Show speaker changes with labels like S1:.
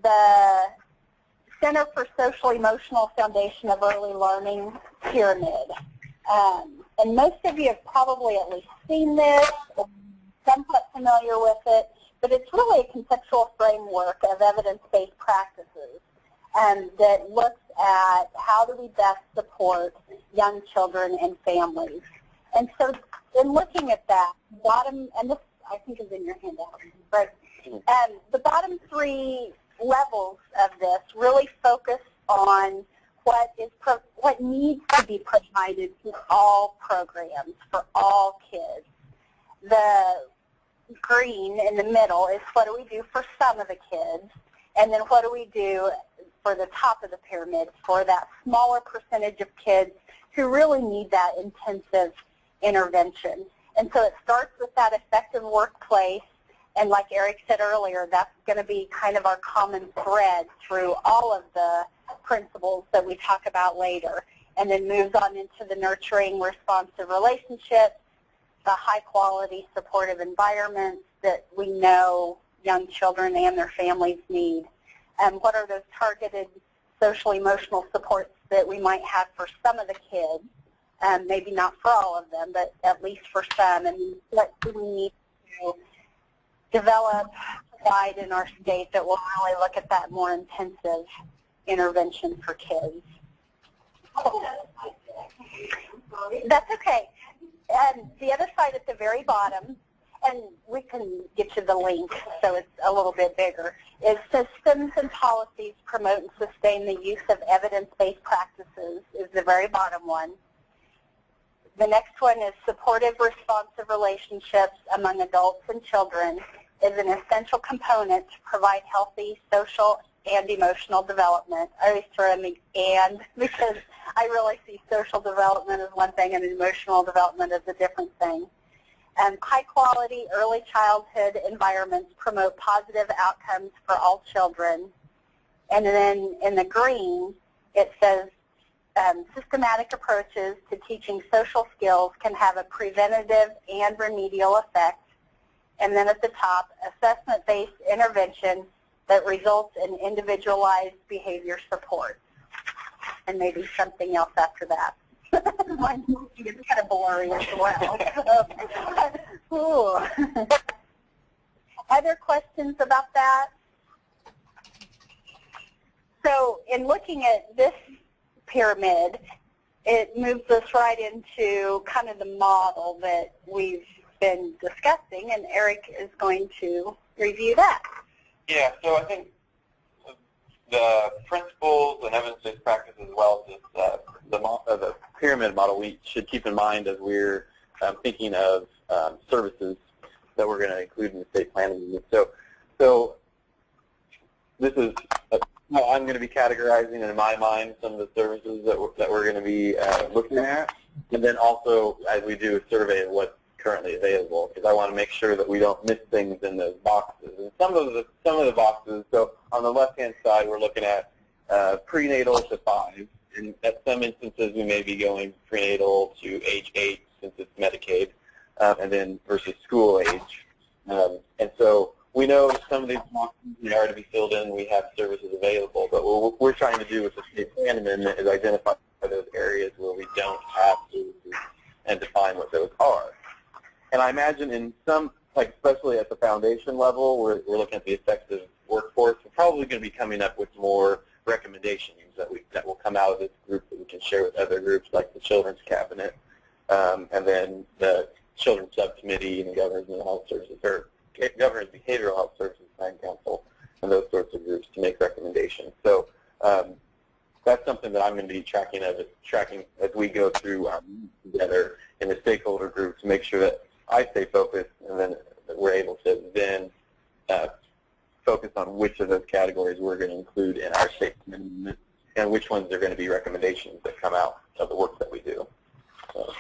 S1: the Center for Social Emotional Foundation of Early Learning pyramid. And most of you have probably at least seen this or somewhat familiar with it, but it's really a conceptual framework of evidence-based practices that looks at how do we best support young children and families. And so in looking at that, bottom, and this I think is in your handout, but the bottom three levels of this really focus on what needs to be provided to all programs for all kids. The green in the middle is what do we do for some of the kids, and then what do we do for the top of the pyramid for that smaller percentage of kids who really need that intensive intervention. And so it starts with that effective workplace, and like Eric said earlier, that's going to be kind of our common thread through all of the principles that we talk about later, and then moves on into the nurturing, responsive relationships, the high-quality supportive environments that we know young children and their families need. And what are those targeted social-emotional supports that we might have for some of the kids, maybe not for all of them, but at least for some, and what do we need to develop, provide in our state that will really look at that more intensive intervention for kids. That's okay. And the other side at the very bottom, and we can get you the link so it's a little bit bigger, is systems and policies promote and sustain the use of evidence-based practices is the very bottom one. The next one is supportive, responsive relationships among adults and children is an essential component to provide healthy social and emotional development. I always throw in the "and" because I really see social development as one thing and emotional development as a different thing. And high-quality early childhood environments promote positive outcomes for all children. And then in the green, it says systematic approaches to teaching social skills can have a preventative and remedial effect. And then at the top, assessment-based intervention that results in individualized behavior support. And maybe something else after that. Mine gets kind of blurry as well. Other questions about that? So in looking at this pyramid, it moves us right into kind of the model that we've been discussing, and Eric is going to review that.
S2: Yeah, so I think the principles and evidence-based practice as well as the pyramid model we should keep in mind as we're thinking of services that we're going to include in the state planning unit. So this is how I'm going to be categorizing in my mind some of the services that we're going to be looking at, and then also as we do a survey of what's currently available, because I want to make sure that we don't miss things in those boxes. And some of the boxes, so on the left-hand side, we're looking at prenatal to 5, and at some instances we may be going prenatal to age 8 since it's Medicaid, and then versus school age. And so we know some of these boxes are to be filled in. We have services available, but what we're trying to do with the state plan amendment is identify those areas where we don't have services and define what those are. And I imagine in some, like especially at the foundation level, we're looking at the effective workforce. We're probably going to be coming up with more recommendations that will come out of this group that we can share with other groups like the Children's Cabinet, and then the Children's Subcommittee and the Governor's Mental Health Services, or Governor's Behavioral Health Services Plan Council, and those sorts of groups to make recommendations. So that's something that I'm going to be tracking as we go through together in the stakeholder group to make sure that I stay focused, and then we're able to then focus on which of those categories we're going to include in our state amendment and which ones are going to be recommendations that come out of the work that we do. So.